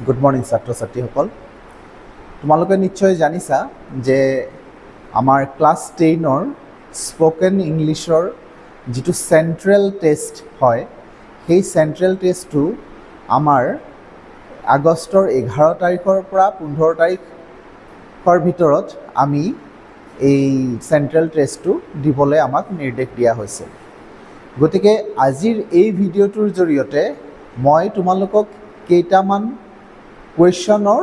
Good morning ছাত্ৰ ছাত্ৰীসকল। তোমালোকে নিশ্চয় জানিছা যে আমাৰ ক্লাছ 10ৰ স্পোকেন ইংলিছৰ যিটো চেণ্ট্ৰেল টেষ্ট হয়, সেই চেণ্ট্ৰেল টেষ্টটো আমাৰ আগষ্টৰ 11 তাৰিখৰ পৰা 15 তাৰিখৰ ভিতৰত আমি এই চেণ্ট্ৰেল টেষ্টটো দিবলৈ আমাক নিৰ্দেশ দিয়া হৈছে। গতিকে আজিৰ এই ভিডিঅ'টোৰ জৰিয়তে মই তোমালোকক কেইটামান কুৱেশ্যনৰ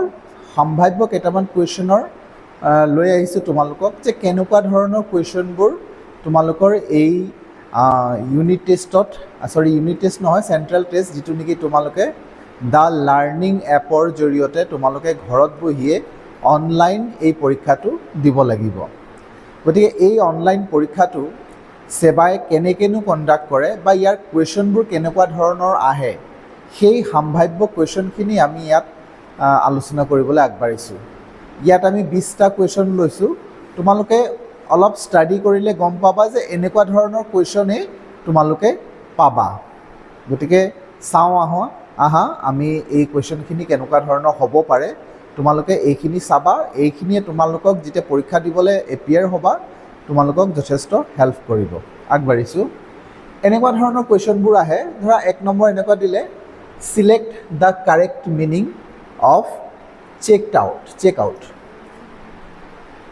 সম্ভাৱ্য কেইটামান কুৱেশ্যনৰ লৈ আহিছোঁ তোমালোকক, যে কেনেকুৱা ধৰণৰ কুৱেশ্যনবোৰ তোমালোকৰ এই ইউনিট টেষ্ট নহয়, চেণ্ট্ৰেল টেষ্ট, যিটো নেকি তোমালোকে দ্য লাৰ্ণিং এপৰ জৰিয়তে তোমালোকে ঘৰত বহিয়ে অনলাইন এই পৰীক্ষাটো দিব লাগিব। গতিকে এই অনলাইন পৰীক্ষাটো সেৱাই কেনেকৈনো কণ্ডাক্ট কৰে বা ইয়াৰ কুৱেশ্যনবোৰ কেনেকুৱা ধৰণৰ আহে, সেই সম্ভাৱ্য কুৱেশ্যনখিনি আমি ইয়াত আলোচনা কৰিবলৈ আগবাঢ়িছোঁ। ইয়াত আমি 20টা কুৱেশ্যন লৈছোঁ। তোমালোকে অলপ ষ্টাডি কৰিলে গম পাবা যে এনেকুৱা ধৰণৰ কুৱেশ্যনেই তোমালোকে পাবা। গতিকে চাওঁ আহা আমি এই কুৱেশ্যনখিনি কেনেকুৱা ধৰণৰ হ'ব পাৰে। তোমালোকে এইখিনি চাবা, এইখিনিয়ে তোমালোকক যেতিয়া পৰীক্ষা দিবলৈ এপিয়াৰ হ'বা তোমালোকক যথেষ্ট হেল্প কৰিব। আগবাঢ়িছোঁ। এনেকুৱা ধৰণৰ কুৱেশ্যনবোৰ আহে। ধৰা 1 নম্বৰ এনেকুৱা দিলে, select the correct meaning of check out.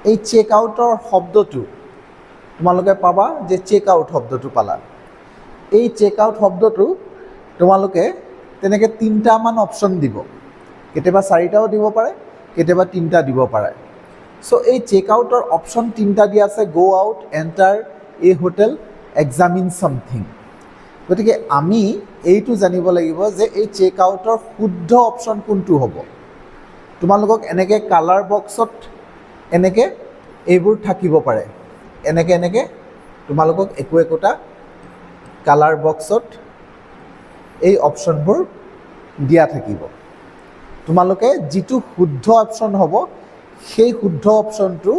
এই চেক আউটৰ শব্দটো তোমালোকে পাবা যে চেক আউট শব্দটো পালা। এই চেক আউট শব্দটো তোমালোকে তেনেকৈ 3টামান অপশ্যন দিব, কেতিয়াবা 4টাও দিব পাৰে, কেতিয়াবা 3টা দিব পাৰে। চ' এই চেক আউটৰ অপশ্যন 3টা দিয়া আছে, গ' আউট, এণ্টাৰ এ হোটেল, এক্সামিন ছামথিং। গতিকে আমি এইটো জানিব লাগিব যে এই চেক আউটৰ শুদ্ধ অপশ্যন কোনটো হ'ব। তোমালোকক এনেকৈ কালাৰ বক্সত এনেকৈ এইবোৰ থাকিব পাৰে, এনেকৈ তোমালোকক একোটা কালাৰ বক্সত এই অপশ্যনবোৰ দিয়া থাকিব। তোমালোকে যিটো শুদ্ধ অপশ্যন হ'ব সেই শুদ্ধ অপশ্যনটো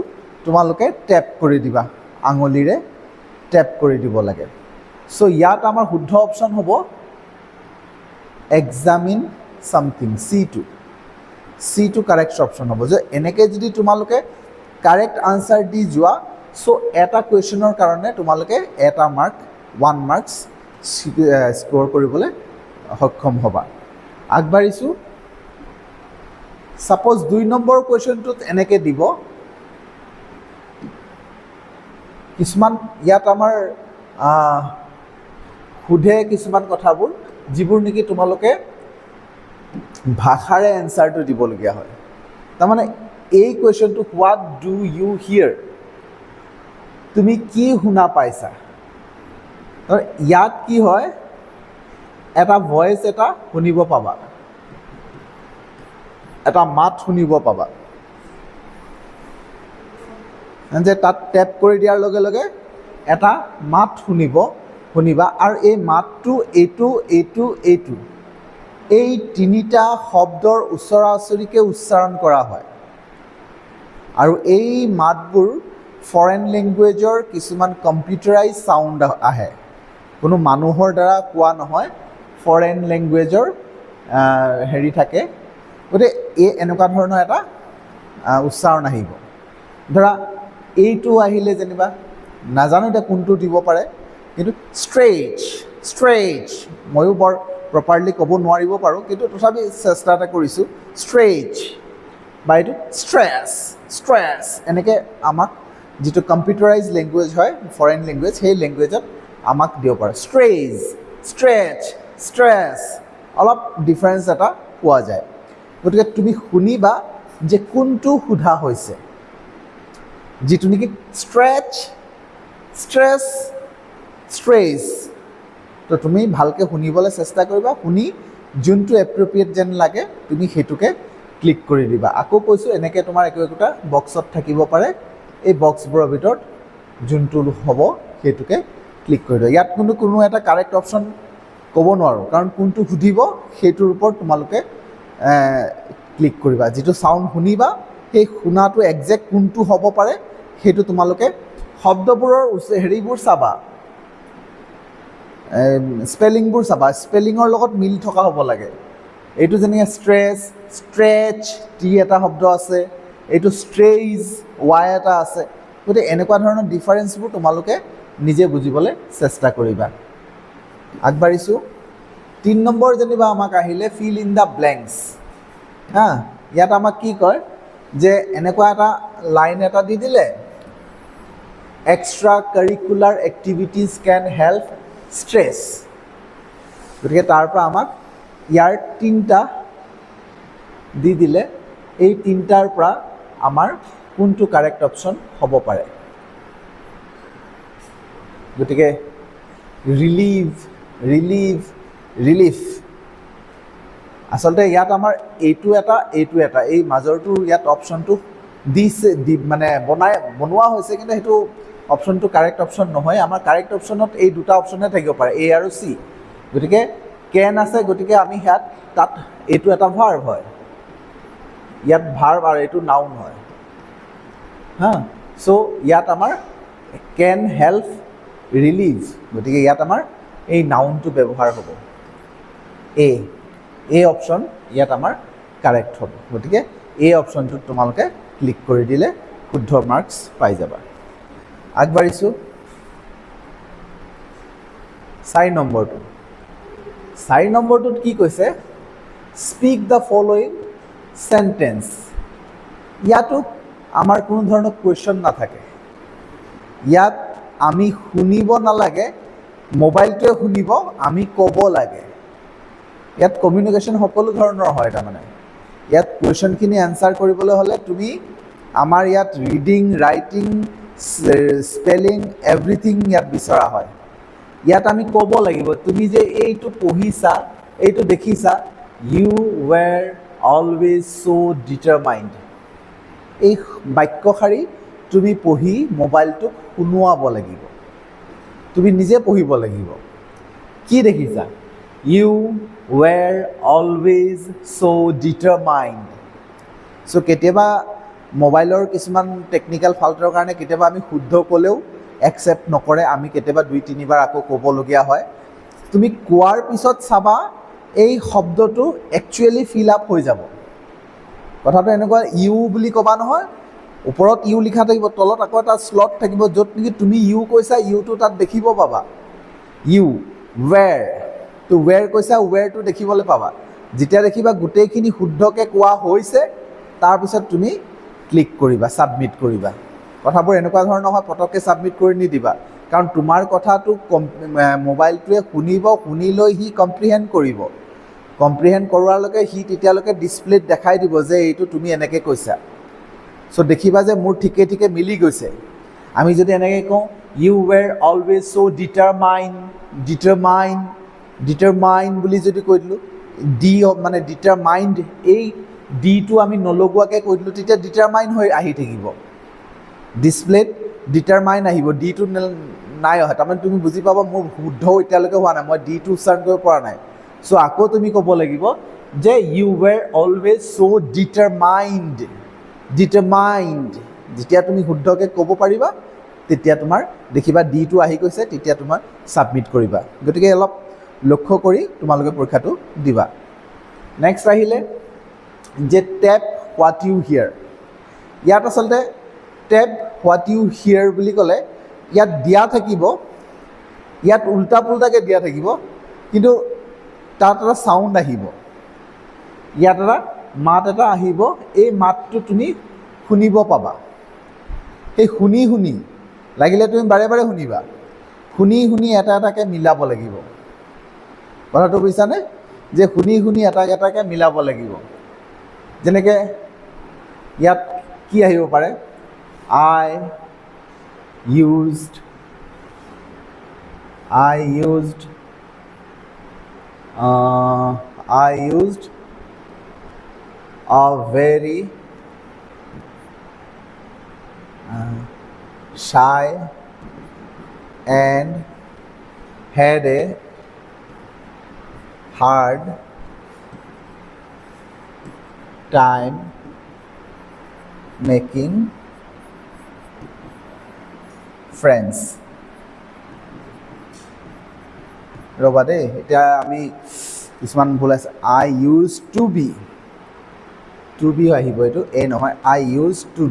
তোমালোকে টেপ কৰি দিবা, আঙুলিৰে টেপ কৰি দিব লাগে। চ' ইয়াত আমাৰ শুদ্ধ অপশ্যন হ'ব examine something, C2 correct option হ'ব। যে এনেকৈ যদি তোমালোকে কাৰেক্ট আনচাৰ দি যোৱা, চ' এটা কুৱেশ্যনৰ কাৰণে তোমালোকে 1 মাৰ্কছ স্ক'ৰ কৰিবলৈ সক্ষম হ'বা। আগবাঢ়িছোঁ। ছাপ'জ 2 নম্বৰ কুৱেশ্যনটোত এনেকৈ দিব, কিছুমান ইয়াত আমাৰ সোধে কিছুমান কথাবোৰ যিবোৰ নেকি তোমালোকে ভাষাৰে এনচাৰটো দিবলগীয়া হয়। তাৰমানে এই কুৱেশ্যনটো, হোৱাট ডু ইউ হিয়াৰ, তুমি কি শুনা পাইছা। ইয়াত কি হয়, এটা ভইচ এটা শুনিব পাবা, এটা মাত শুনিব পাবা, যে তাত টেপ কৰি দিয়াৰ লগে লগে এটা মাত শুনিবা, আৰু এই মাতটো এইটো এই 3টা শব্দৰ ওচৰা ওচৰিকৈ উচ্চাৰণ কৰা হয়। আৰু এই মাতবোৰ ফৰেন লেংগুৱেজৰ কিছুমান কম্পিউটাৰাইজ চাউণ্ড আহে, কোনো মানুহৰ দ্বাৰা কোৱা নহয়, ফৰেন লেংগুৱেজৰ হেৰি থাকে। গতিকে এনেকুৱা ধৰণৰ এটা উচ্চাৰণ আহিব। ধৰা এইটো আহিলে যেনিবা নাজানো এতিয়া কোনটো দিব পাৰে, কিন্তু ষ্ট্ৰেইচ ময়ো বৰ প্ৰপাৰলি ক'ব নোৱাৰিব পাৰোঁ, কিন্তু তথাপি চেষ্টা এটা কৰিছোঁ। ষ্ট্ৰেইচ বা এইটো ষ্ট্ৰেছ, এনেকৈ আমাক যিটো কম্পিউটাৰাইজ লেংগুৱেজ হয়, ফৰেন লেংগুৱেজ, সেই লেংগুৱেজত আমাক দিব পাৰে। ষ্ট্ৰেছ অলপ ডিফাৰেঞ্চ এটা পোৱা যায়। গতিকে তুমি শুনিবা যে কোনটো সোধা হৈছে, যিটো নেকি ষ্ট্ৰেছ। তো তুমি ভালকৈ শুনিবলৈ চেষ্টা কৰিবা, শুনি যোনটো এপ্ৰপ্ৰিয়েট যেন লাগে তুমি সেইটোকে ক্লিক কৰি দিবা। আকৌ কৈছোঁ, এনেকৈ তোমাৰ একোটা বক্সত থাকিব পাৰে, এই বক্সবোৰৰ ভিতৰত যোনটো হ'ব সেইটোকে ক্লিক কৰি দিবা। ইয়াত কোনো এটা কাৰেক্ট অপশ্যন ক'ব নোৱাৰোঁ, কাৰণ কোনটো সুধিব সেইটোৰ ওপৰত তোমালোকে ক্লিক কৰিবা। যিটো চাউণ্ড শুনিবা সেই শুনাটো একজেক্ট কোনটো হ'ব পাৰে সেইটো তোমালোকে শব্দবোৰৰ হেৰিবোৰ চাবা, স্পেলিংবোৰ চাবা, স্পেলিঙৰ লগত মিল থকা হ'ব লাগে। এইটো যেনেকৈ ষ্ট্ৰেছ, ষ্ট্ৰেচ, টি এটা শব্দ আছে, এইটো ষ্ট্ৰেইজ, ৱাই এটা আছে। গতিকে এনেকুৱা ধৰণৰ ডিফাৰেঞ্চবোৰ তোমালোকে নিজে বুজিবলৈ চেষ্টা কৰিবা। আগবাঢ়িছোঁ। 3 নম্বৰ যেনিবা আমাক আহিলে ফিল ইন দ্য ব্লেংকছ। হা, ইয়াত আমাক কি কয় যে এনেকুৱা এটা লাইন এটা দি দিলে, এক্সট্ৰা কাৰিকুলাৰ এক্টিভিটিজ কেন হেল্প ষ্ট্ৰেছ। গতিকে তাৰ পৰা আমাক ইয়াৰ 3টা দি দিলে, এই 3টাৰ পৰা আমাৰ কোনটো কাৰেক্ট অপশ্যন হ'ব পাৰে। গতিকে ৰিলিভ, ৰিলিভ, ৰিলিফ। আচলতে ইয়াত আমাৰ এইটো এটা, এই মাজৰটো ইয়াত অপশ্যনটো দিছে, মানে বনোৱা হৈছে, কিন্তু সেইটো অপশ্যনটো কাৰেক্ট অপশ্যন নহয়। আমাৰ কাৰেক্ট অপশ্যনত এই 2টা অপশ্যনহে থাকিব পাৰে, এ আৰু চি। গতিকে কেন আছে, গতিকে আমি তাত এইটো এটা ভাৰ্ব হয়, ইয়াত ভাৰ্ব আৰু এইটো নাউন হয়। হা, চ' ইয়াত আমাৰ কেন হেল্প ৰিলিভ, গতিকে ইয়াত আমাৰ এই নাউনটো ব্যৱহাৰ হ'ব। এই অপশ্যন ইয়াত আমাৰ কাৰেক্ট হ'ব। গতিকে এই অপশ্যনটোত তোমালোকে ক্লিক কৰি দিলে শুদ্ধ মাৰ্কছ পাই যাবা। আগবাঢ়িছোঁ। 4 নম্বৰটো। 4 নম্বৰটোত কি কৈছে, স্পীক দ্য ফলোয়িং চেণ্টেন্স। ইয়াতো আমাৰ কোনো ধৰণৰ কুৱেশ্যন নাথাকে। ইয়াত আমি শুনিব নালাগে, মোবাইলটোৱে শুনিব, আমি ক'ব লাগে। ইয়াত কমিউনিকেশ্যন সকলো ধৰণৰ হয়। তাৰমানে ইয়াত কুৱেশ্যনখিনি এনচাৰ কৰিবলৈ হ'লে তুমি আমাৰ ইয়াত ৰিডিং, ৰাইটিং, স্পেলিং, এভৰিথিং ইয়াত বিচৰা হয়। ইয়াত আমি ক'ব লাগিব, তুমি যে এইটো পঢ়িছা, এইটো দেখিছা, ইউ ৱেৰ অলৱেজ ছ' ডিটাৰমাইণ্ড। এই বাক্যশাৰী তুমি পঢ়ি মোবাইলটোক শুনোৱাব লাগিব, তুমি নিজে পঢ়িব লাগিব। কি দেখিছা? ইউ ৱেৰ অলৱেজ ছ' ডিটাৰমাইণ্ড। চ' কেতিয়াবা মোবাইলৰ কিছুমান টেকনিকেল ফাল্টৰ কাৰণে কেতিয়াবা আমি শুদ্ধ ক'লেও একচেপ্ট নকৰে, আমি কেতিয়াবা 2-3 বাৰ আকৌ ক'বলগীয়া হয়। তুমি কোৱাৰ পিছত চাবা এই শব্দটো একচুৱেলি ফিল আপ হৈ যাব। কথাটো এনেকুৱা, ইউ বুলি ক'বা নহয়, ওপৰত ইউ লিখা থাকিব, তলত আকৌ এটা শ্লট থাকিব, য'ত নেকি তুমি ইউ কৈছা, ইউটো তাত দেখিব পাবা। ইউ ৱেৰ, তো ৱেৰ কৈছা, ৱেৰটো দেখিবলৈ পাবা। যেতিয়া দেখিবা গোটেইখিনি শুদ্ধকৈ কোৱা হৈছে, তাৰপিছত তুমি ক্লিক কৰিবা, ছাবমিট কৰিবা। কথাবোৰ এনেকুৱা ধৰণৰ হয়, পটককৈ ছাবমিট কৰি নিদিবা, কাৰণ তোমাৰ কথাটো মোবাইলটোৱে শুনিব, শুনি লৈ সি কম্প্ৰিহেণ্ড কৰিব। কম্প্ৰিহেণ্ড কৰোৱালৈকে সি তেতিয়ালৈকে ডিছপ্লেত দেখাই দিব যে এইটো তুমি এনেকৈ কৈছা। চ' দেখিবা যে মোৰ ঠিকে ঠিকে মিলি গৈছে। আমি যদি এনেকৈ কওঁ, ইউ ৱেৰ অলৱেজ ছ' ডিটাৰমাইণ্ড বুলি যদি কৈ দিলোঁ, মানে ডিটাৰমাইণ্ড, এই ডিটো আমি নলগোৱাকৈ কৈ দিলোঁ, তেতিয়া ডিটাৰমাইণ্ড হৈ আহি থাকিব। ডিছপ্লেত ডিটাৰমাইণ্ড আহিব, ডিটো নাই অহা। তাৰমানে তুমি বুজি পাবা মোৰ শুদ্ধ এতিয়ালৈকে হোৱা নাই, মই ডিটো উচ্চাৰণ কৰিব পৰা নাই। চ' আকৌ তুমি ক'ব লাগিব যে ইউ ৱেৰ অলৱেজ ছ' ডিটাৰমাইণ্ড। যেতিয়া তুমি শুদ্ধকৈ ক'ব পাৰিবা, তেতিয়া তোমাৰ দেখিবা ডিটো আহি গৈছে, তেতিয়া তোমাৰ ছাবমিট কৰিবা। গতিকে অলপ লক্ষ্য কৰি তোমালোকে পৰীক্ষাটো দিবা। নেক্সট আহিলে যে টেপ হোৱাট ইউ হিয়াৰ। ইয়াত আচলতে টেপ হোৱাট ইউ হিয়াৰ বুলি ক'লে ইয়াত দিয়া থাকিব, ইয়াত উল্টা পুল্টাকৈ দিয়া থাকিব, কিন্তু তাত এটা চাউণ্ড আহিব, ইয়াত এটা মাত এটা আহিব, এই মাতটো তুমি শুনিব পাবা। সেই শুনি শুনি লাগিলে তুমি বাৰে বাৰে শুনিবা, শুনি শুনি এটা এটাকৈ মিলাব লাগিব। কথাটো বুজিছানে? যে শুনি শুনি এটা এটাকৈ মিলাব লাগিব। যেনেকৈ ইয়াত কি আহিব পাৰে, I used a very shy and had a hard time making friends. ৰ'বা দেই, এতিয়া আমি কিছুমান ভুল আছে আই ইউজ টু বি আহিব এইটো এ নহয় I use to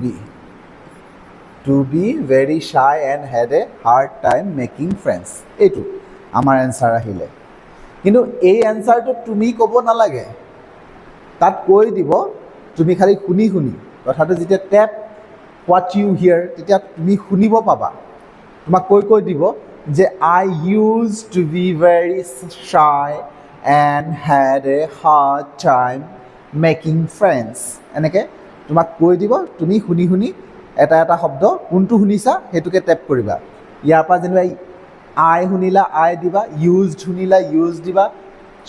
be very shy and had a hard time making friends এইটো আমাৰ এনচাৰ আহিলে কিন্তু এই এনচাৰটো তুমি ক'ব নালাগে তাত কৈ দিব তুমি খালি শুনি কথাটো যেতিয়া টেপ হোৱাট ইউ হিয়াৰ তেতিয়া তুমি শুনিব পাবা তোমাক কৈ দিব যে I use to be very shy and had a hard time making friends এনেকৈ তোমাক কৈ দিব তুমি শুনি এটা শব্দ কোনটো শুনিছা সেইটোকে টেপ কৰিবা ইয়াৰ পৰা যেনিবা আই শুনিলা আই দিবা ইউজড শুনিলা ইউজ দিবা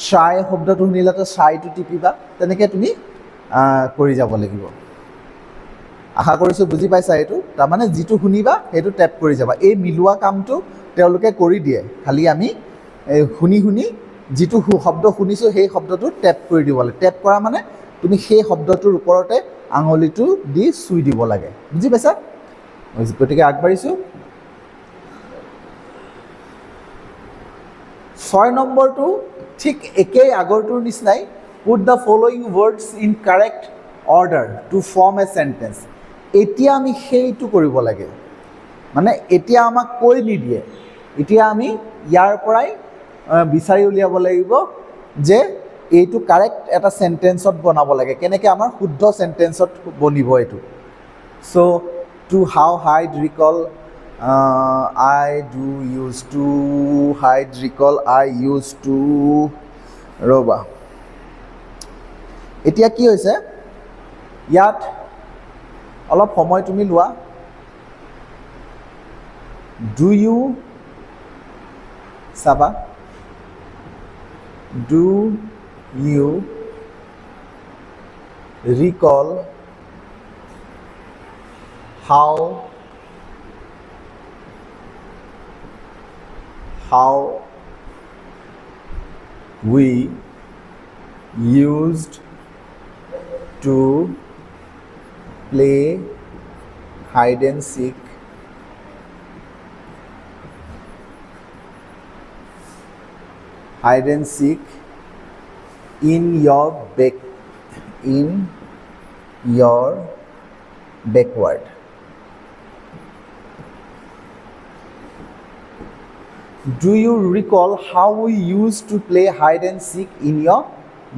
শ্বাই শব্দটো শুনিলা তো শ্বাইটো টিপিবা তেনেকৈ তুমি কৰি যাব লাগিব আশা কৰিছোঁ বুজি পাইছা এইটো তাৰমানে যিটো শুনিবা সেইটো টেপ কৰি যাবা এই মিলোৱা কামটো তেওঁলোকে কৰি দিয়ে খালি আমি শুনি যিটো শব্দ শুনিছোঁ সেই শব্দটো টেপ কৰি দিব লাগে টেপ কৰা মানে তুমি সেই শব্দটোৰ ওপৰতে আঙুলিটো দি চুই দিব লাগে বুজি পাইছা গতিকে আগবাঢ়িছোঁ 6 নম্বৰটো ঠিক একেই আগৰটোৰ নিচিনাই put the following words in correct order to form a sentence এতিয়া আমি সেইটো কৰিব লাগে মানে এতিয়া আমাক কৈ নিদিয়ে এতিয়া আমি ইয়াৰ পৰাই বিচাৰি উলিয়াব লাগিব যে এইটো কাৰেক্ট এটা চেণ্টেন্সত বনাব লাগে কেনেকৈ আমাৰ শুদ্ধ চেণ্টেন্সত বনিব এইটো so' to how hide recall I do use to hide recall I use to ৰ'বা এতিয়া কি হৈছে ইয়াত অলপ সময় তুমি লোৱা ডু ইউ চাবা do you recall how we used to play hide and seek in your backward Do you recall how we used to play hide and seek in your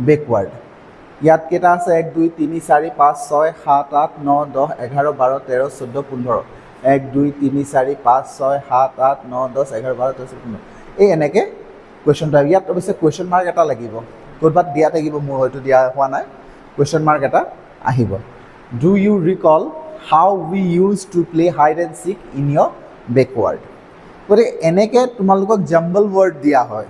backward? ইয়াত কেইটা আছে 1 2 3 4 5 6 7 8 9 10 11 12 13 14 15 1 2 3 4 5 6 7 8 9 10 11 12 13 15 এই এনেকৈ কুৱেশ্যন টাইপ ইয়াত অৱশ্যে question mark এটা লাগিব ক'ৰবাত দিয়া থাকিব মোৰ হয়তো দিয়া হোৱা নাই কুৱেশ্যন মাৰ্ক এটা আহিব do you recall how we use to play hide and seek in your backyard গতিকে এনেকৈ তোমালোকক জাম্বল ৱৰ্ড দিয়া হয়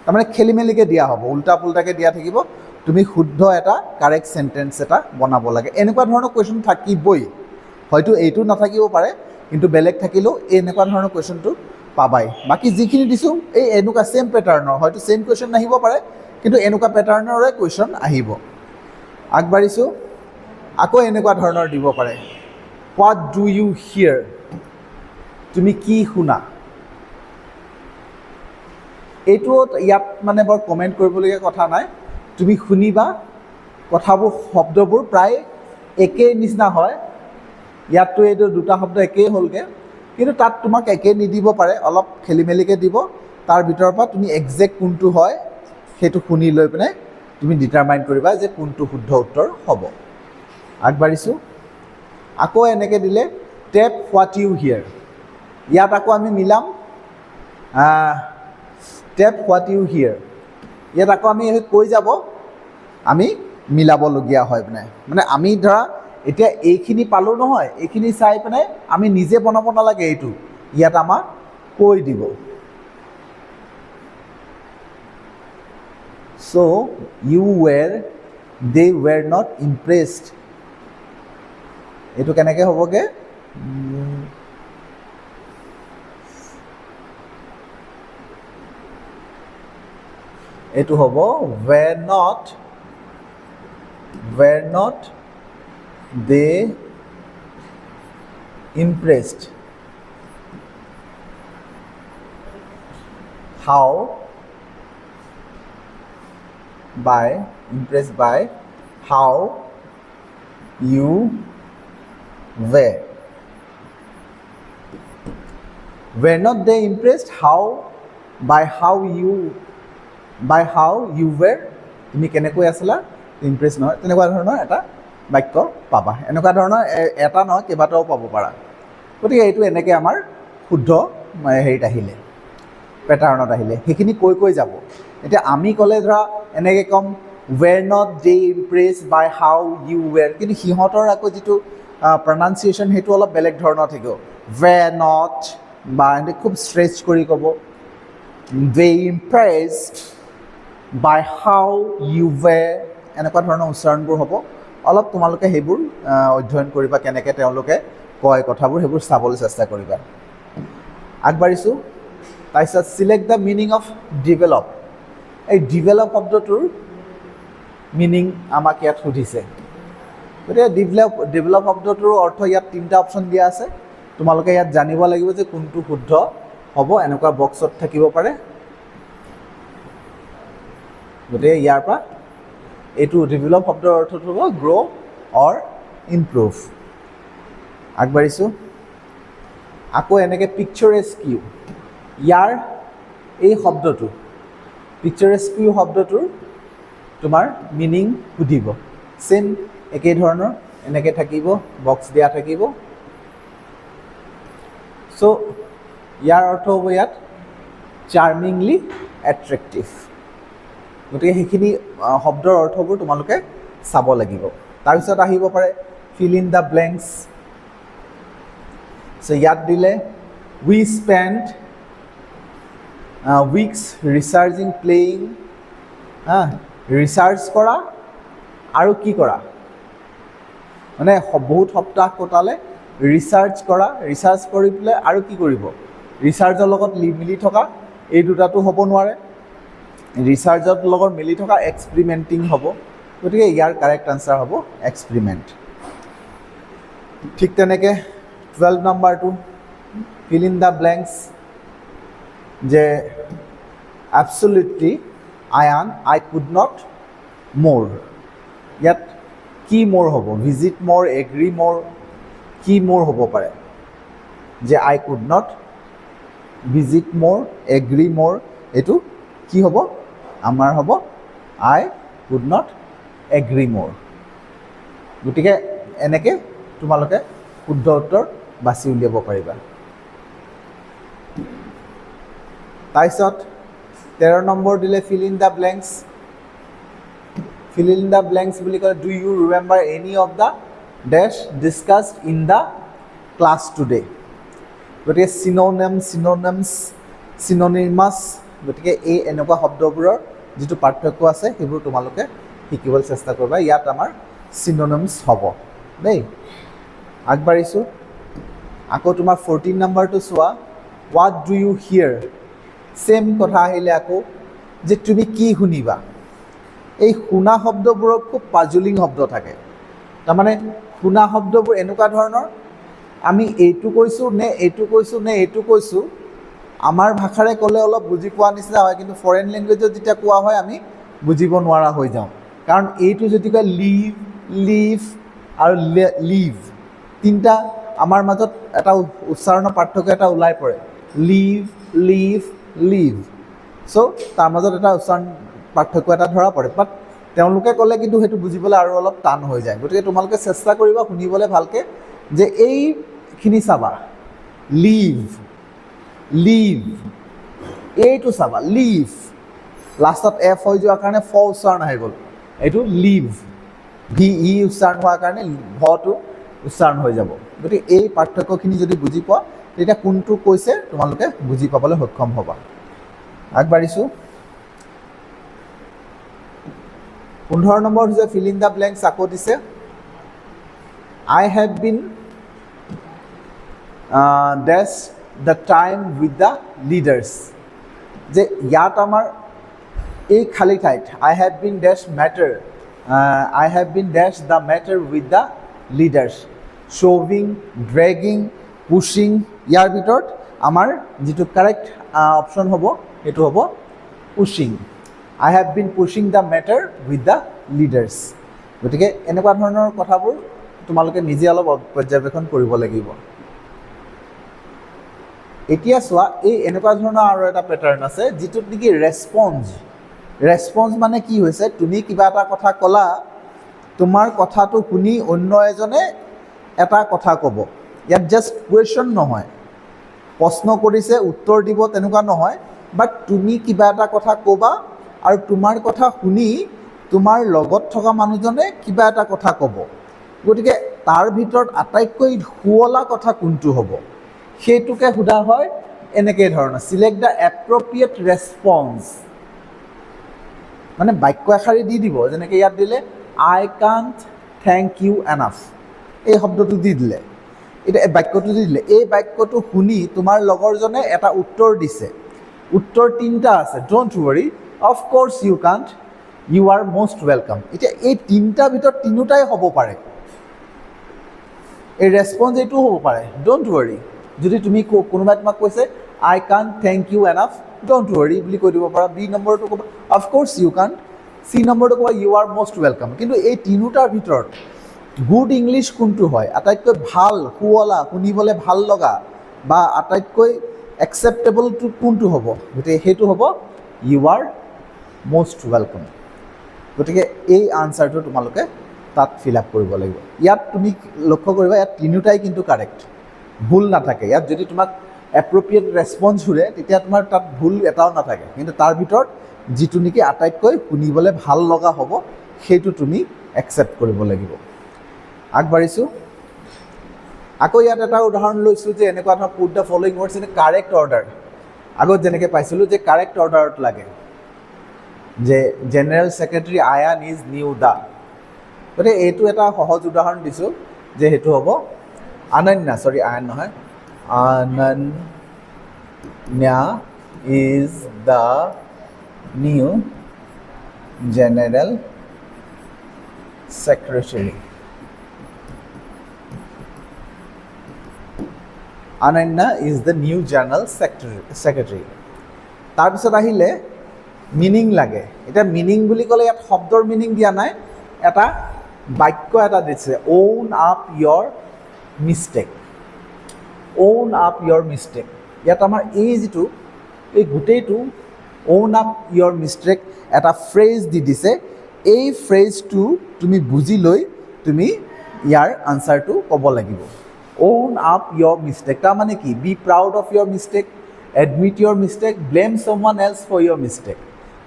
তাৰমানে খেলি মেলিকৈ দিয়া হ'ব উল্টা পুল্টাকৈ দিয়া থাকিব তুমি শুদ্ধ এটা কাৰেক্ট চেণ্টেন্স এটা বনাব লাগে এনেকুৱা ধৰণৰ কুৱেশ্যন থাকিবই হয়তো এইটো নাথাকিব পাৰে কিন্তু বেলেগ থাকিলেও এই এনেকুৱা ধৰণৰ কুৱেশ্যনটো পাবাই বাকী যিখিনি দিছোঁ এই এনেকুৱা ছেইম পেটাৰ্ণৰ হয়তো ছেইম কুৱেশ্যন নাহিব পাৰে কিন্তু এনেকুৱা পেটাৰ্ণৰে কুৱেশ্যন আহিব আগবাঢ়িছোঁ আকৌ এনেকুৱা ধৰণৰ দিব পাৰে হোৱাট ডু ইউ হিয়াৰ তুমি কি শুনা এইটো ইয়াত মানে বৰ কমেণ্ট কৰিবলগীয়া কথা নাই তুমি শুনিবা কথাবোৰ শব্দবোৰ প্ৰায় একেই নিচিনা হয় ইয়াততো এইটো দুটা শব্দ একেই হ'লগৈ কিন্তু তাত তোমাক একে নিদিব পাৰে অলপ খেলি মেলিকৈ দিব তাৰ ভিতৰৰ পৰা তুমি একজেক্ট কোনটো হয় সেইটো শুনি লৈ পিনে তুমি ডিটাৰমাইন কৰিবা যে কোনটো শুদ্ধ উত্তৰ হ'ব আগবাঢ়িছোঁ আকৌ এনেকৈ দিলে টেপ হোৱাট ইউ হিয়াৰ ইয়াত আকৌ আমি মিলাম টেপ হোৱাট ইউ হিয়াৰ ইয়াত আকৌ আমি কৈ যাব আমি মিলাবলগীয়া হয় মানে আমি ধৰা এতিয়া এইখিনি পালোঁ নহয় এইখিনি চাই পিনে আমি নিজে বনাব নালাগে এইটো ইয়াত আমাক কৈ দিব চ' দে ৱেৰ নট ইমপ্ৰেছড এইটো কেনেকৈ হ'বগৈ এইটো হ'ব were not they impressed how by how you were. Were not they impressed by how you were? তুমি কেনেকৈ আছিলা ইমপ্ৰেছ নহয়, তেনেকুৱা ধৰণৰ এটা বাক্য পাবা। এনেকুৱা ধৰণৰ এটা নহয় কেইবাটাও পাব পাৰা। গতিকে এইটো এনেকৈ আমাৰ শুদ্ধ হেৰিত আহিলে, পেটাৰ্ণত আহিলে, সেইখিনি কৈ যাব। এতিয়া আমি ক'লে ধৰা এনেকৈ ক'ম were not they impressed by how you were, কিন্তু সিহঁতৰ আকৌ যিটো প্ৰনাউন্সিয়েশ্যন সেইটো অলপ বেলেগ ধৰণৰ থাকিব। were not বা এনেকৈ খুব ষ্ট্ৰেচ কৰি ক'ব they impressed by how you were, এনেকুৱা ধৰণৰ উচ্চাৰণবোৰ হ'ব। অলপ তোমালোকে সেইবোৰ অধ্যয়ন কৰিবা, কেনেকৈ তেওঁলোকে কয় কথাবোৰ, সেইবোৰ চাবলৈ চেষ্টা কৰিবা। আগবাঢ়িছোঁ। তাৰপিছত select the meaning of develop. এই ডেভেলপ শব্দটোৰ মিনিং আমাক ইয়াত সুধিছে। গতিকে ডেভেলপ শব্দটোৰ অৰ্থ ইয়াত 3টা অপশ্যন দিয়া আছে। তোমালোকে ইয়াত জানিব লাগিব যে কোনটো শুদ্ধ হ'ব, এনেকুৱা বক্সত থাকিব পাৰে। গতিকে ইয়াৰ পৰা এইটো ডেভেলপ শব্দৰ অৰ্থটো হ'ব গ্ৰ' অৰ ইমপ্ৰুভ। আগবাঢ়িছোঁ। আকৌ এনেকৈ পিকচাৰেস্কিউ, ইয়াৰ এই শব্দটো পিকচাৰেস্কিউ শব্দটোৰ তোমাৰ মিনিং সুধিব। চেম একেই ধৰণৰ এনেকৈ থাকিব, বক্স দিয়া থাকিব। চ' ইয়াৰ অৰ্থ হ'ব ইয়াত চাৰ্মিংলি এট্ৰেক্টিভ। গতিকে সেইখিনি শব্দৰ অৰ্থবোৰ তোমালোকে চাব লাগিব। তাৰপিছত আহিব পাৰে ফিল ইন দ্য ব্লেংকছ। চ' ইয়াত দিলে উই স্পেণ্ড উইকছ ৰিচাৰ্জিং প্লেয়িং। ৰিচাৰ্জ কৰা আৰু কি কৰা, মানে বহুত সপ্তাহ কটালে ৰিচাৰ্জ কৰা, ৰিচাৰ্জ কৰি পেলাই আৰু কি কৰিব, ৰিচাৰ্জৰ লগত মিলি থকা, এই দুটাটো হ'ব নোৱাৰে। ৰিচাৰ্জৰ লগত মিলি থকা এক্সপেৰিমেণ্টিং হ'ব। গতিকে ইয়াৰ কাৰেক্ট আনচাৰ হ'ব এক্সপেৰিমেণ্ট। ঠিক তেনেকৈ 12 নম্বৰটো ফিল ইন দ্য ব্লেংকছ, যে এবছলিউটলি আই কুড নট মোৰ। ইয়াত কি মোৰ হ'ব, ভিজিট মোৰ, এগ্ৰি মোৰ, কি মোৰ হ'ব পাৰে, যে আই কুড নট, ভিজিট মোৰ, এগ্ৰি মোৰ, এইটো কি হ'ব, আমাৰ হ'ব আই কুড নট এগ্ৰি মোৰ। গতিকে এনেকৈ তোমালোকে শুদ্ধ উত্তৰ বাছি উলিয়াব পাৰিবা। তাৰপিছত 13 নম্বৰ দিলে fill in the blanks. Fill in the blanks বুলি ক'লে do you remember any of the days discussed in the class today. গতিকে চিননিমাছ, গতিকে এই এনেকুৱা শব্দবোৰৰ যিটো পাৰ্থক্য আছে সেইবোৰ তোমালোকে শিকিবলৈ চেষ্টা কৰিবা। ইয়াত আমাৰ চিননিমছ হ'ব দেই। আগবাঢ়িছোঁ। আকৌ তোমাৰ 14 নম্বৰটো চোৱা, হোৱাট ডু ইউ হিয়াৰ। চেম কথা আহিলে আকৌ, যে তুমি কি শুনিবা। এই শুনা শব্দবোৰৰ খুব পাজুলিং শব্দ থাকে। তাৰমানে শুনা শব্দবোৰ এনেকুৱা ধৰণৰ, আমি এইটো কৈছোঁ নে এইটো কৈছোঁ নে এইটো কৈছোঁ, আমাৰ ভাষাৰে ক'লে অলপ বুজি পোৱা নিচিনা হয়, কিন্তু ফৰেন লেংগুৱেজত যেতিয়া কোৱা হয় আমি বুজিব নোৱাৰা হৈ যাওঁ। কাৰণ এইটো যদি কয় লিভ, লিভ আৰু লিভ, 3টা আমাৰ মাজত এটা উচ্চাৰণৰ পাৰ্থক্য এটা ওলাই পৰে। Live, live, live. চ' তাৰ মাজত এটা উচ্চাৰণ পাৰ্থক্য এটা ধৰা পৰে, বাট তেওঁলোকে ক'লে কিন্তু সেইটো বুজিবলৈ আৰু অলপ টান হৈ যায়। গতিকে তোমালোকে চেষ্টা কৰিবা শুনিবলৈ ভালকৈ, যে এইখিনি চাবা, লিভ, লিভ, এইটো চাবা লিভ, লাষ্টত এফ হৈ যোৱাৰ কাৰণে ফ উচ্চাৰণ আহি গ'ল, এইটো লিভ, VE উচ্চাৰণ হোৱাৰ কাৰণে ভটো উচ্চাৰণ হৈ যাব। গতিকে এই পাৰ্থক্যখিনি যদি বুজি পোৱা, তেতিয়া কোনটো কৈছে তোমালোকে বুজি পাবলৈ সক্ষম হ'বা। আগবাঢ়িছোঁ। 15 নম্বৰ হৈছে ফিল ইন দ্য ব্লেংকছ। আকৌ দিছে I have been dash the time with the leaders. যে ইয়াত আমাৰ এই খালী ঠাইত I have been dash matter, I have been dash the matter with the leaders. শ্ব'ভিং, ড্ৰেগিং, পুছিং, ইয়াৰ ভিতৰত আমাৰ যিটো কাৰেক্ট অপশ্যন হ'ব সেইটো হ'ব pushing. I have been pushing the matter with the leaders. গতিকে এনেকুৱা ধৰণৰ কথাবোৰ তোমালোকে নিজে অলপ পৰ্যবেক্ষণ কৰিব লাগিব। এতিয়া চোৱা, এই এনেকুৱা ধৰণৰ আৰু এটা পেটাৰ্ণ আছে যিটোত নেকি ৰেছপঞ্চ মানে কি হৈছে, তুমি কিবা এটা কথা ক'লা, তোমাৰ কথাটো শুনি অন্য এজনে এটা কথা ক'ব। ইয়াত জাষ্ট কুৱেশ্যন নহয়, প্ৰশ্ন কৰিছে উত্তৰ দিব তেনেকুৱা নহয়, বাট তুমি কিবা এটা কথা ক'বা আৰু তোমাৰ কথা শুনি তোমাৰ লগত থকা মানুহজনে কিবা এটা কথা ক'ব। গতিকে তাৰ ভিতৰত আটাইতকৈ শুৱলা কথা কোনটো হ'ব সেইটোকে সোধা হয় এনেকৈ ধৰণৰ, চিলেক্ট দ্য এপ্ৰপ্ৰিয়েট ৰেছপঞ্চ। মানে বাক্য এশাৰী দি দিব, যেনেকৈ ইয়াত দিলে আই কাণ্ট থেংক ইউ এনাফ, এই শব্দটো দি দিলে। এতিয়া এই বাক্যটো দি দিলে, এই বাক্যটো শুনি তোমাৰ লগৰজনে এটা উত্তৰ দিছে। উত্তৰ তিনিটা আছে, don't worry, of course you can't, you are most welcome. এতিয়া এই তিনিটাৰ ভিতৰত তিনিওটাই হ'ব পাৰে। এই ৰেছপঞ্চ এইটোও হ'ব পাৰে, ডোণ্ট ৱৰি। যদি তুমি কোনোবাই তোমাক কৈছে I can't thank you enough, don't worry বুলি কৈ দিব পাৰা। বি নম্বৰটো ক'বা অফক'ৰ্ছ ইউ কাণ্ট, চি নম্বৰটো ক'বা ইউ আৰ মষ্ট ৱেলকাম। কিন্তু এই তিনিওটাৰ ভিতৰত গুড ইংলিছ কোনটো হয়, আটাইতকৈ ভাল, শুৱলা, শুনিবলৈ ভাল লগা বা আটাইতকৈ একচেপ্টেবলটো কোনটো হ'ব? গতিকে সেইটো হ'ব ইউ আৰ মষ্ট ৱেলকাম। গতিকে এই আনচাৰটো তোমালোকে তাত ফিল আপ কৰিব লাগিব। ইয়াত তুমি লক্ষ্য কৰিবা, ইয়াত তিনিওটাই কিন্তু কাৰেক্ট, ভুল নাথাকে। ইয়াত যদি তোমাক এপ্ৰপ্ৰিয়েট ৰেছপঞ্চ সুধে তেতিয়া তোমাৰ তাত ভুল এটাও নাথাকে, কিন্তু তাৰ ভিতৰত যিটো নেকি আটাইতকৈ শুনিবলৈ ভাল লগা হ'ব সেইটো তুমি একচেপ্ট কৰিব লাগিব। আগবাঢ়িছোঁ। আকৌ ইয়াত এটা উদাহৰণ লৈছোঁ যে এনেকুৱা ধৰণৰ put the following words in correct order. আগত যেনেকৈ পাইছিলোঁ যে কাৰেক্ট অৰ্ডাৰত লাগে, যে general secretary Ayan is new the. গতিকে এইটো এটা সহজ উদাহৰণ দিছোঁ যে সেইটো হ'ব অনন্যা, চৰি আয়ান নহয়, Ananya is the new general secretary. Ananya is the new general secretary. তাৰপিছত আহিলে মিনিং লাগে। এতিয়া মিনিং বুলি ক'লে ইয়াত শব্দৰ মিনিং দিয়া নাই, এটা বাক্য এটা দিছে, অউন আপ ইয়ৰ মিষ্টেক। অউন আপ ইয়ৰ মিষ্টেক। ইয়াত আমাৰ এই যিটো এই গোটেইটো অউন আপ ইয়ৰ মিষ্টেক এটা ফ্ৰেজ দি দিছে। এই ফ্ৰেজটো তুমি বুজি লৈ তুমি ইয়াৰ আনচাৰটো ক'ব লাগিব। অউন আপ ইয়ৰ মিষ্টেক তাৰমানে কি? Be proud of your mistake, admit your mistake, blame someone else for your mistake.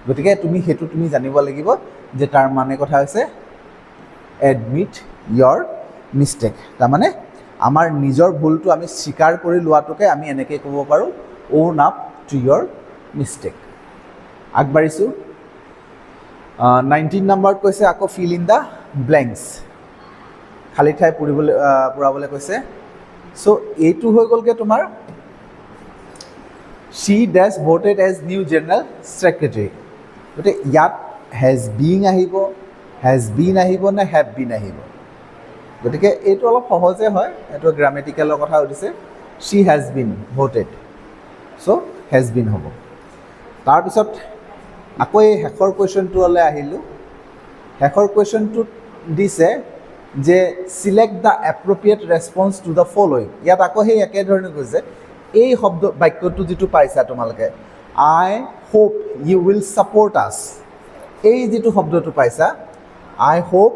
গতিকে সেইটো তুমি জানিব লাগিব যে তাৰ মানে কথা হৈছে এডমিট ইয়ৰ মিষ্টেক। তাৰমানে আমাৰ নিজৰ ভুলটো আমি স্বীকাৰ কৰি লোৱাটোকে আমি এনেকৈ ক'ব পাৰোঁ, own up to your mistake. আগবাঢ়িছোঁ। 19 নম্বৰত কৈছে আকৌ ফিল ইন দ্য ব্লেংকছ, খালী ঠাই পূৰাবলৈ কৈছে। চ' এইটো হৈ গ'লগৈ তোমাৰ she does voted as new general secretary. গতিকে ইয়াত হেজ বিং আহিব, হেজ বিন আহিব নে হেভ বিন আহিব? গতিকে এইটো অলপ সহজে হয়, এইটো গ্ৰামেটিকেলৰ কথা সুধিছে। She has been voted, so' has been হ'ব। তাৰপিছত আকৌ এই শেষৰ কুৱেশ্যনটোলৈ আহিলোঁ। শেষৰ কুৱেশ্যনটোত দিছে যে select the appropriate response to the following. ইয়াত আকৌ সেই একেধৰণে কৈছে, এই বাক্যটো যিটো পাইছা তোমালোকে, আই হোপ ইউ উইল ছাপৰ্ট আছ, এই যিটো শব্দটো পাইছা, আই হোপ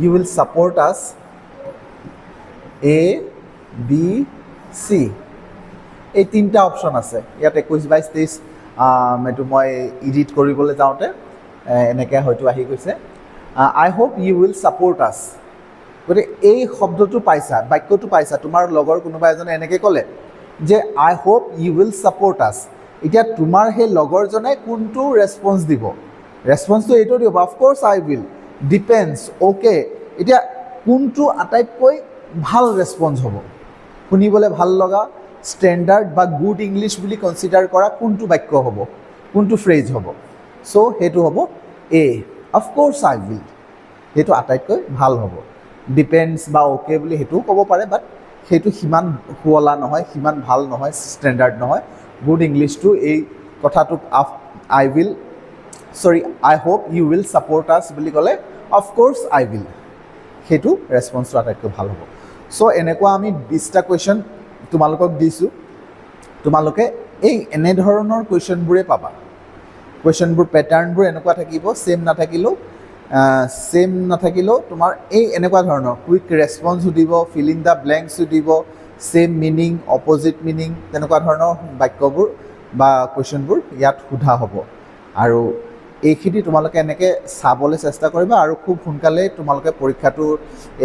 ইউ উইল ছাপৰ্ট আছ, এ বি চি, এই তিনিটা অপশ্যন আছে ইয়াত। 21, 22, 23 এইটো মই এডিট কৰিবলৈ যাওঁতে এনেকৈ হয়তো আহি গৈছে, আই হোপ ইউ উইল ছাপৰ্ট আছ। গতিকে এই শব্দটো পাইছা, বাক্যটো পাইছা, তোমাৰ লগৰ কোনোবা এজনে এনেকৈ ক'লে যে আই হোপ ইউ উইল ছাপৰ্ট আছ। এতিয়া তোমাৰ সেই লগৰজনে কোনটো ৰেছপঞ্চ দিব? ৰেছপঞ্চটো এইটো দিব, of course I will, depends, okay. এতিয়া কোনটো আটাইতকৈ ভাল ৰেছপঞ্চ হ'ব? শুনিবলৈ ভাল লগা, ষ্টেণ্ডাৰ্ড বা গুড ইংলিছ বুলি কনচিডাৰ কৰা কোনটো বাক্য হ'ব, কোনটো ফ্ৰেজ হ'ব? চ' সেইটো হ'ব এ, অফক'ৰ্ছ আই উইল, সেইটো আটাইতকৈ ভাল হ'ব। ডিপেণ্ডছ বা অ'কে বুলি সেইটোও ক'ব পাৰে, বাট সেইটো সিমান শুৱলা নহয়, সিমান ভাল নহয়, ষ্টেণ্ডাৰ্ড নহয়। গুড ইংলিছটো এই কথাটোক আই উইল চৰি আই হোপ ইউ উইল ছাপৰ্ট আছ বুলি ক'লে অফক'ৰ্ছ আই উইল, সেইটো ৰেছপন্সটো আটাইতকৈ ভাল হ'ব। চ' এনেকুৱা আমি 20টা কুৱেশ্যন তোমালোকক দিছোঁ, তোমালোকে এই এনেধৰণৰ কুৱেশ্যনবোৰে পাবা। কুৱেশ্যনবোৰ পেটাৰ্ণবোৰ এনেকুৱা থাকিব, ছেম নাথাকিলেও তোমাৰ এই এনেকুৱা ধৰণৰ কুইক ৰেছপন্স সুধিব, ফিল ইন দ্য ব্লেংকছ সুধিব, ছেম মিনিং, অপ'জিট মিনিং, তেনেকুৱা ধৰণৰ বাক্যবোৰ বা কুৱেশ্যনবোৰ ইয়াত সোধা হ'ব। আৰু এইখিনি তোমালোকে এনেকৈ চাবলৈ চেষ্টা কৰিবা আৰু খুব সোনকালে তোমালোকে পৰীক্ষাটো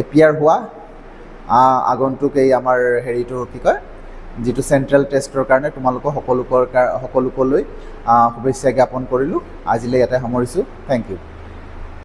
এপিয়াৰ হোৱা। আগন্তুক এই আমাৰ হেৰিটো কি কয়, যিটো চেণ্ট্ৰেল টেষ্টৰ কাৰণে তোমালোকক সকলোকলৈ শুভেচ্ছা জ্ঞাপন কৰিলোঁ। আজিলৈ ইয়াতে সামৰিছোঁ। Thank U.